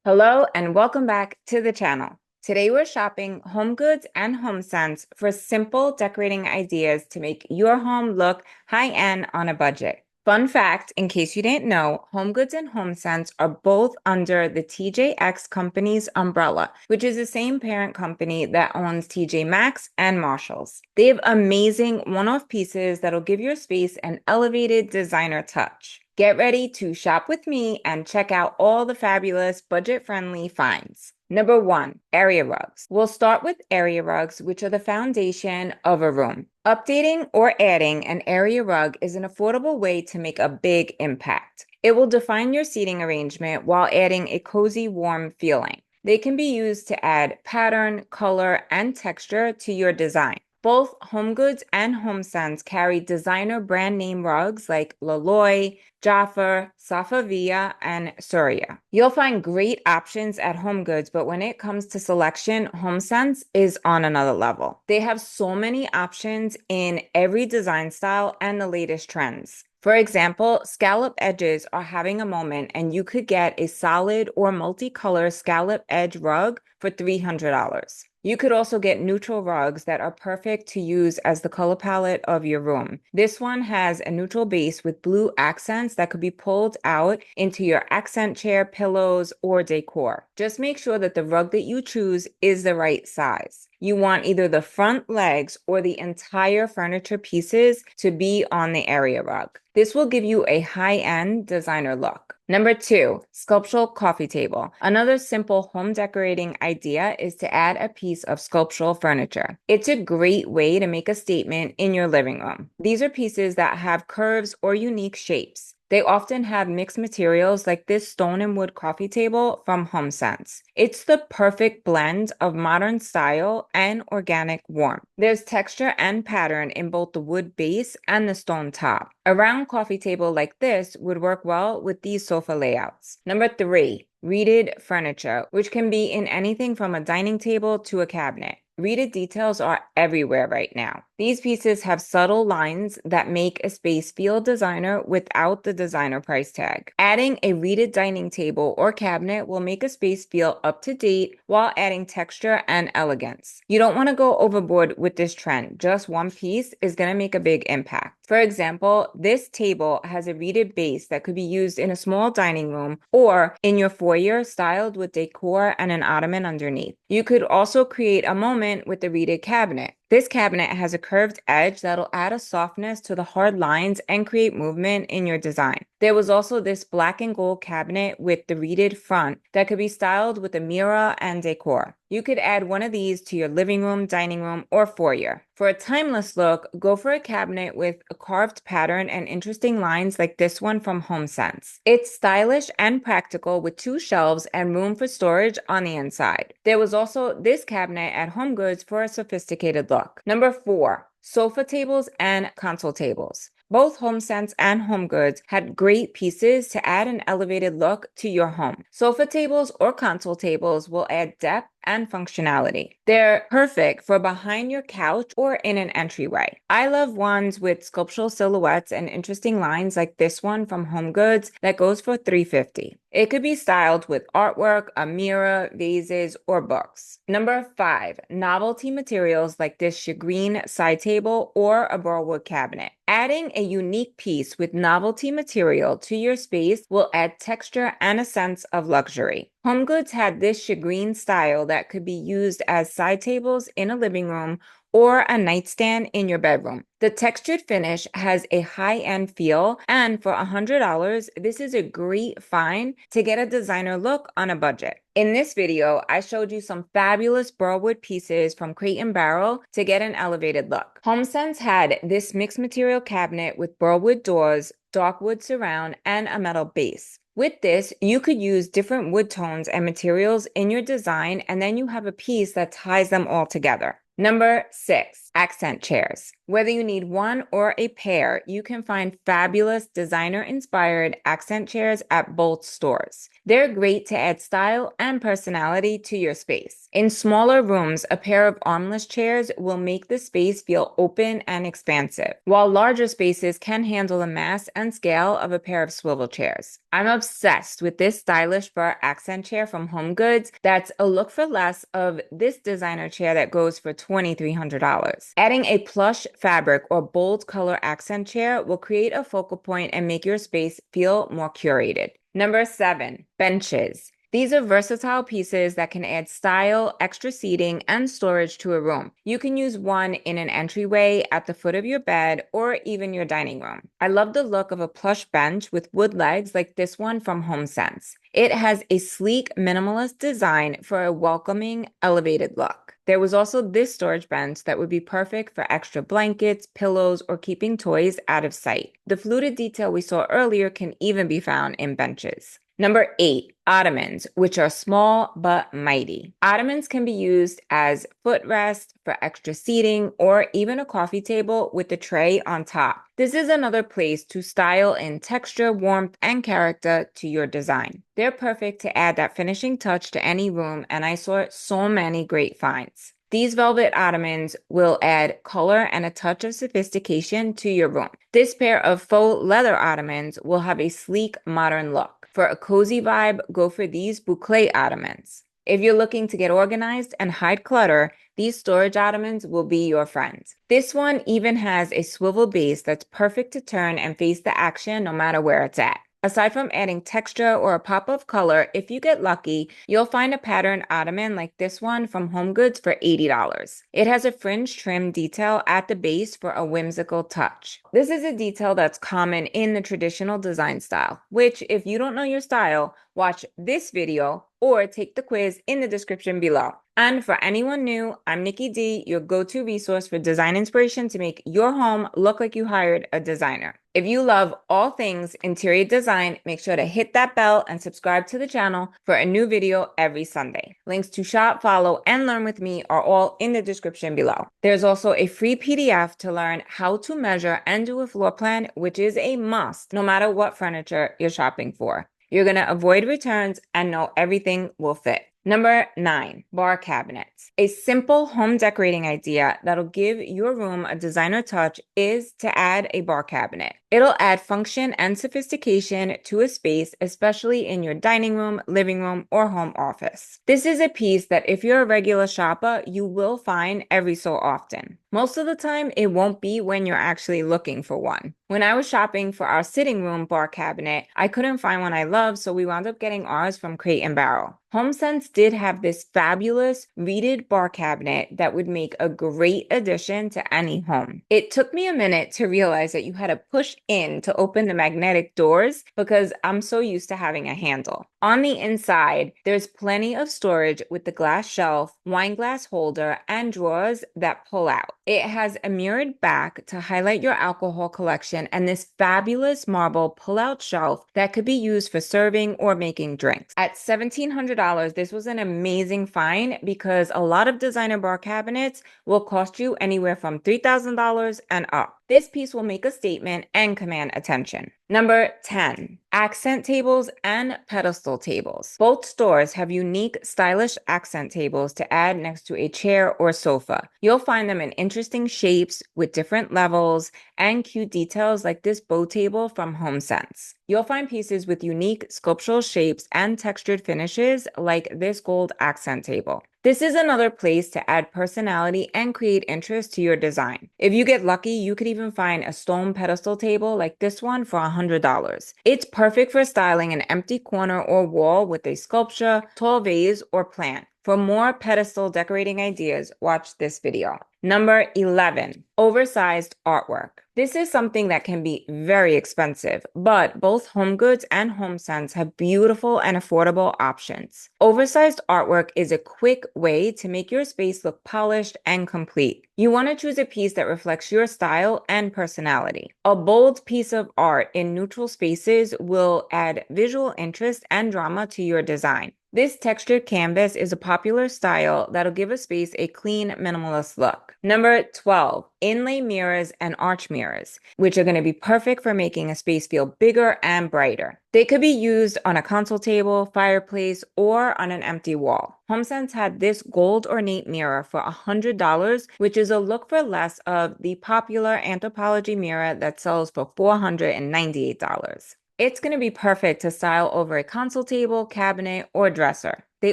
Hello and welcome back to the channel. Today we're shopping HomeGoods and HomeSense for simple decorating ideas to make your home look high-end on a budget. Fun fact, in case you didn't know, HomeGoods and HomeSense are both under the TJX company's umbrella, which is the same parent company that owns TJ Maxx and Marshalls. They have amazing one-off pieces that'll give your space an elevated designer touch. Get ready to shop with me and check out all the fabulous budget-friendly finds. Number 1, area rugs. We'll start with area rugs, which are the foundation of a room. Updating or adding an area rug is an affordable way to make a big impact. It will define your seating arrangement while adding a cozy, warm feeling. They can be used to add pattern, color, and texture to your design. Both HomeGoods and HomeSense carry designer brand name rugs like Laloy, Jaffa, Safavia, and Surya. You'll find great options at HomeGoods, but when it comes to selection, HomeSense is on another level. They have so many options in every design style and the latest trends. For example, scallop edges are having a moment, and you could get a solid or multicolor scallop edge rug for $300. You could also get neutral rugs that are perfect to use as the color palette of your room. This one has a neutral base with blue accents that could be pulled out into your accent chair, pillows, or decor. Just make sure that the rug that you choose is the right size. You want either the front legs or the entire furniture pieces to be on the area rug. This will give you a high-end designer look. Number 2, sculptural coffee table. Another simple home decorating idea is to add a piece of sculptural furniture. It's a great way to make a statement in your living room. These are pieces that have curves or unique shapes. They often have mixed materials like this stone and wood coffee table from HomeSense. It's the perfect blend of modern style and organic warmth. There's texture and pattern in both the wood base and the stone top. A round coffee table like this would work well with these sofa layouts. Number 3, reeded furniture, which can be in anything from a dining table to a cabinet. Reeded details are everywhere right now. These pieces have subtle lines that make a space feel designer without the designer price tag. Adding a reeded dining table or cabinet will make a space feel up to date while adding texture and elegance. You don't want to go overboard with this trend. Just one piece is going to make a big impact. For example, this table has a reeded base that could be used in a small dining room or in your foyer styled with decor and an ottoman underneath. You could also create a moment with the reeded cabinet. This cabinet has a curved edge that'll add a softness to the hard lines and create movement in your design. There was also this black and gold cabinet with the reeded front that could be styled with a mirror and decor. You could add one of these to your living room, dining room, or foyer. For a timeless look, go for a cabinet with a carved pattern and interesting lines like this one from HomeSense. It's stylish and practical with 2 shelves and room for storage on the inside. There was also this cabinet at HomeGoods for a sophisticated look. Number 4, sofa tables and console tables. Both HomeSense and HomeGoods had great pieces to add an elevated look to your home. Sofa tables or console tables will add depth and functionality. They're perfect for behind your couch or in an entryway. I love ones with sculptural silhouettes and interesting lines like this one from HomeGoods that goes for $350. It could be styled with artwork, a mirror, vases, or books. Number 5, novelty materials like this Shagreen Sidetable or a Burlwood cabinet. Adding a unique piece with novelty material to your space will add texture and a sense of luxury. HomeGoods had this Shagreen style that could be used as side tables in a living room or a nightstand in your bedroom. The textured finish has a high-end feel, and for $100, this is a great find to get a designer look on a budget. In this video, I showed you some fabulous Burlwood pieces from Crate & Barrel to get an elevated look. HomeSense had this mixed material cabinet with Burlwood doors, dark wood surround, and a metal base. With this, you could use different wood tones and materials in your design, and then you have a piece that ties them all together. Number 6, accent chairs. Whether you need one or a pair, you can find fabulous designer-inspired accent chairs at both stores. They're great to add style and personality to your space. In smaller rooms, a pair of armless chairs will make the space feel open and expansive, while larger spaces can handle the mass and scale of a pair of swivel chairs. I'm obsessed with this stylish fur accent chair from HomeGoods that's a look for less of this designer chair that goes for $2,300. Adding a plush fabric or bold color accent chair will create a focal point and make your space feel more curated. Number 7, benches. These are versatile pieces that can add style, extra seating, and storage to a room. You can use one in an entryway, at the foot of your bed, or even your dining room. I love the look of a plush bench with wood legs like this one from HomeSense. It has a sleek, minimalist design for a welcoming, elevated look. There was also this storage bench that would be perfect for extra blankets, pillows, or keeping toys out of sight. The fluted detail we saw earlier can even be found in benches. Number 8, ottomans, which are small but mighty. Ottomans can be used as footrest for extra seating or even a coffee table with a tray on top. This is another place to style in texture, warmth, and character to your design. They're perfect to add that finishing touch to any room, and I saw so many great finds. These velvet ottomans will add color and a touch of sophistication to your room. This pair of faux leather ottomans will have a sleek, modern look. For a cozy vibe, go for these boucle ottomans. If you're looking to get organized and hide clutter, these storage ottomans will be your friend. This one even has a swivel base that's perfect to turn and face the action no matter where it's at. Aside from adding texture or a pop of color, if you get lucky, you'll find a patterned ottoman like this one from HomeGoods for $80. It has a fringe trim detail at the base for a whimsical touch. This is a detail that's common in the traditional design style, which if you don't know your style, watch this video or take the quiz in the description below. And for anyone new, I'm Nikki D, your go-to resource for design inspiration to make your home look like you hired a designer. If you love all things interior design, make sure to hit that bell and subscribe to the channel for a new video every Sunday. Links to shop, follow, and learn with me are all in the description below. There's also a free PDF to learn how to measure and do a floor plan, which is a must no matter what furniture you're shopping for. You're going to avoid returns and know everything will fit. Number 9, bar cabinets. A simple home decorating idea that'll give your room a designer touch is to add a bar cabinet. It'll add function and sophistication to a space, especially in your dining room, living room, or home office. This is a piece that if you're a regular shopper, you will find every so often. Most of the time, it won't be when you're actually looking for one. When I was shopping for our sitting room bar cabinet, I couldn't find one I loved, so we wound up getting ours from Crate and Barrel. HomeSense did have this fabulous reeded bar cabinet that would make a great addition to any home. It took me a minute to realize that you had to push in to open the magnetic doors because I'm so used to having a handle. On the inside, there's plenty of storage with the glass shelf, wine glass holder, and drawers that pull out. It has a mirrored back to highlight your alcohol collection and this fabulous marble pull-out shelf that could be used for serving or making drinks. At $1,700, this was an amazing find because a lot of designer bar cabinets will cost you anywhere from $3,000 and up. This piece will make a statement and command attention. Number 10, accent tables and pedestal tables. Both stores have unique, stylish accent tables to add next to a chair or sofa. You'll find them in interesting shapes with different levels and cute details like this bow table from HomeSense. You'll find pieces with unique sculptural shapes and textured finishes like this gold accent table. This is another place to add personality and create interest to your design. If you get lucky, you could even find a stone pedestal table like this one for $100. It's perfect for styling an empty corner or wall with a sculpture, tall vase, or plant. For more pedestal decorating ideas, watch this video. Number 11, oversized artwork. This is something that can be very expensive, but both HomeGoods and HomeSense have beautiful and affordable options. Oversized artwork is a quick way to make your space look polished and complete. You want to choose a piece that reflects your style and personality. A bold piece of art in neutral spaces will add visual interest and drama to your design. This textured canvas is a popular style that'll give a space a clean, minimalist look. Number 12, inlay mirrors and arch mirrors, which are going to be perfect for making a space feel bigger and brighter. They could be used on a console table, fireplace, or on an empty wall. HomeSense had this gold ornate mirror for $100, which is a look for less of the popular Anthropologie mirror that sells for $498. It's going to be perfect to style over a console table, cabinet, or dresser. They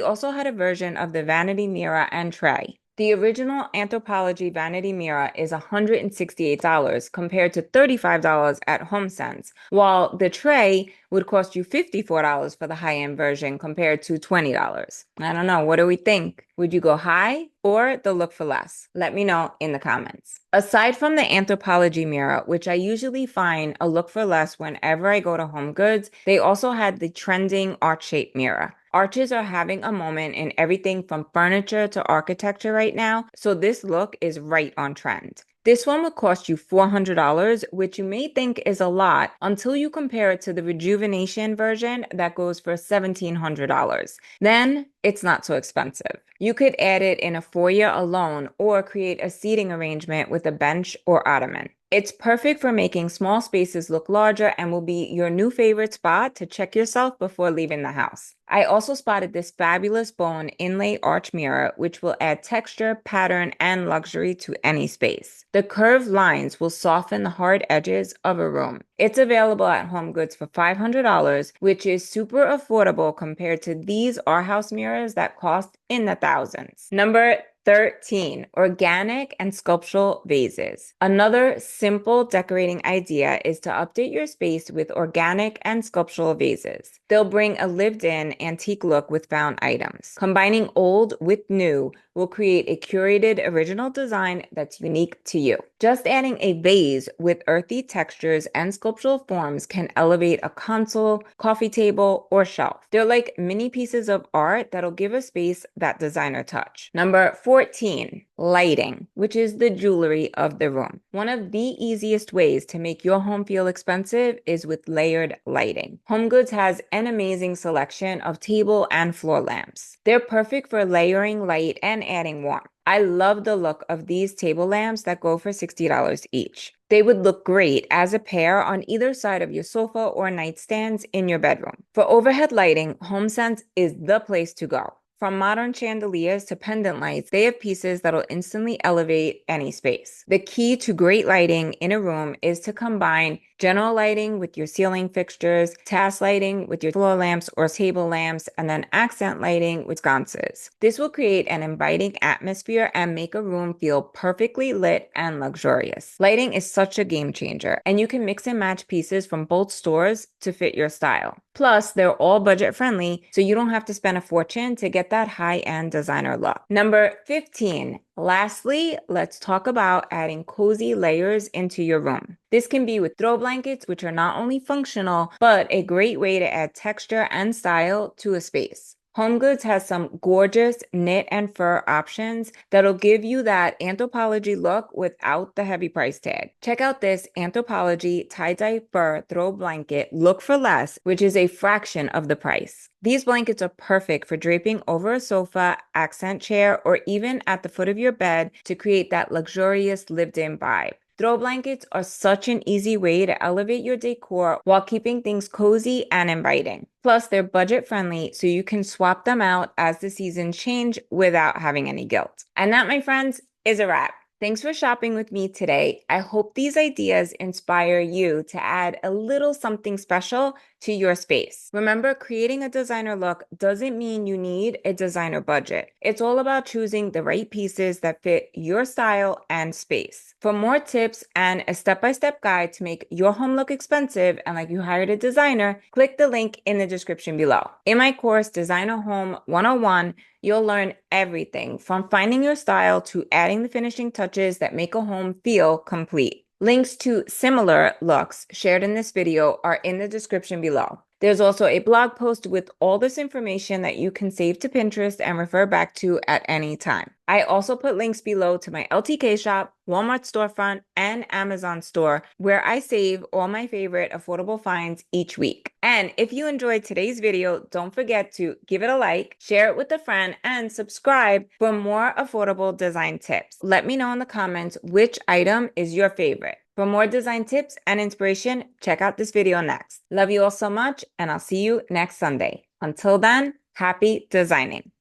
also had a version of the vanity mirror and tray. The original Anthropologie vanity mirror is $168 compared to $35 at HomeSense, while the tray would cost you $54 for the high-end version compared to $20. I don't know, what do we think? Would you go high or the look for less? Let me know in the comments. Aside from the Anthropologie mirror, which I usually find a look for less whenever I go to HomeGoods, they also had the trending arch-shaped mirror. Arches are having a moment in everything from furniture to architecture right now, so this look is right on trend. This one would cost you $400, which you may think is a lot until you compare it to the Rejuvenation version that goes for $1,700. Then it's not so expensive. You could add it in a foyer alone or create a seating arrangement with a bench or ottoman. It's perfect for making small spaces look larger and will be your new favorite spot to check yourself before leaving the house. I also spotted this fabulous bone inlay arch mirror, which will add texture, pattern, and luxury to any space. The curved lines will soften the hard edges of a room. It's available at HomeGoods for $500, which is super affordable compared to these art house mirrors that cost in the thousands. Number 13, organic and sculptural vases. Another simple decorating idea is to update your space with organic and sculptural vases. They'll bring a lived-in antique look with found items. Combining old with new will create a curated original design that's unique to you. Just adding a vase with earthy textures and sculptural forms can elevate a console, coffee table, or shelf. They're like mini pieces of art that'll give a space that designer touch. Number 14, lighting, which is the jewelry of the room. One of the easiest ways to make your home feel expensive is with layered lighting. HomeGoods has an amazing selection of table and floor lamps. They're perfect for layering light and adding warmth. I love the look of these table lamps that go for $60 each. They would look great as a pair on either side of your sofa or nightstands in your bedroom. For overhead lighting, HomeSense is the place to go. From modern chandeliers to pendant lights, they have pieces that'll instantly elevate any space. The key to great lighting in a room is to combine general lighting with your ceiling fixtures, task lighting with your floor lamps or table lamps, and then accent lighting with sconces. This will create an inviting atmosphere and make a room feel perfectly lit and luxurious. Lighting is such a game changer, and you can mix and match pieces from both stores to fit your style. Plus, they're all budget friendly, so you don't have to spend a fortune to get that high-end designer look. Number 15. Lastly, let's talk about adding cozy layers into your room. This can be with throw blankets, which are not only functional, but a great way to add texture and style to a space. HomeGoods has some gorgeous knit and fur options that'll give you that Anthropologie look without the heavy price tag. Check out this Anthropologie tie-dye fur throw blanket look for less, which is a fraction of the price. These blankets are perfect for draping over a sofa, accent chair, or even at the foot of your bed to create that luxurious lived-in vibe. Throw blankets are such an easy way to elevate your decor while keeping things cozy and inviting. Plus, they're budget friendly, so you can swap them out as the seasons change without having any guilt. And that, my friends, is a wrap. Thanks for shopping with me today. I hope these ideas inspire you to add a little something special to your space. Remember, creating a designer look doesn't mean you need a designer budget. It's all about choosing the right pieces that fit your style and space. For more tips and a step-by-step guide to make your home look expensive and like you hired a designer, click the link in the description below. In my course, Designer Home 101, you'll learn everything from finding your style to adding the finishing touches that make a home feel complete. Links to similar looks shared in this video are in the description below. There's also a blog post with all this information that you can save to Pinterest and refer back to at any time. I also put links below to my LTK shop, Walmart storefront, and Amazon store, where I save all my favorite affordable finds each week. And if you enjoyed today's video, don't forget to give it a like, share it with a friend, and subscribe for more affordable design tips. Let me know in the comments which item is your favorite. For more design tips and inspiration, check out this video next. Love you all so much, and I'll see you next Sunday. Until then, happy designing.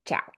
Ciao.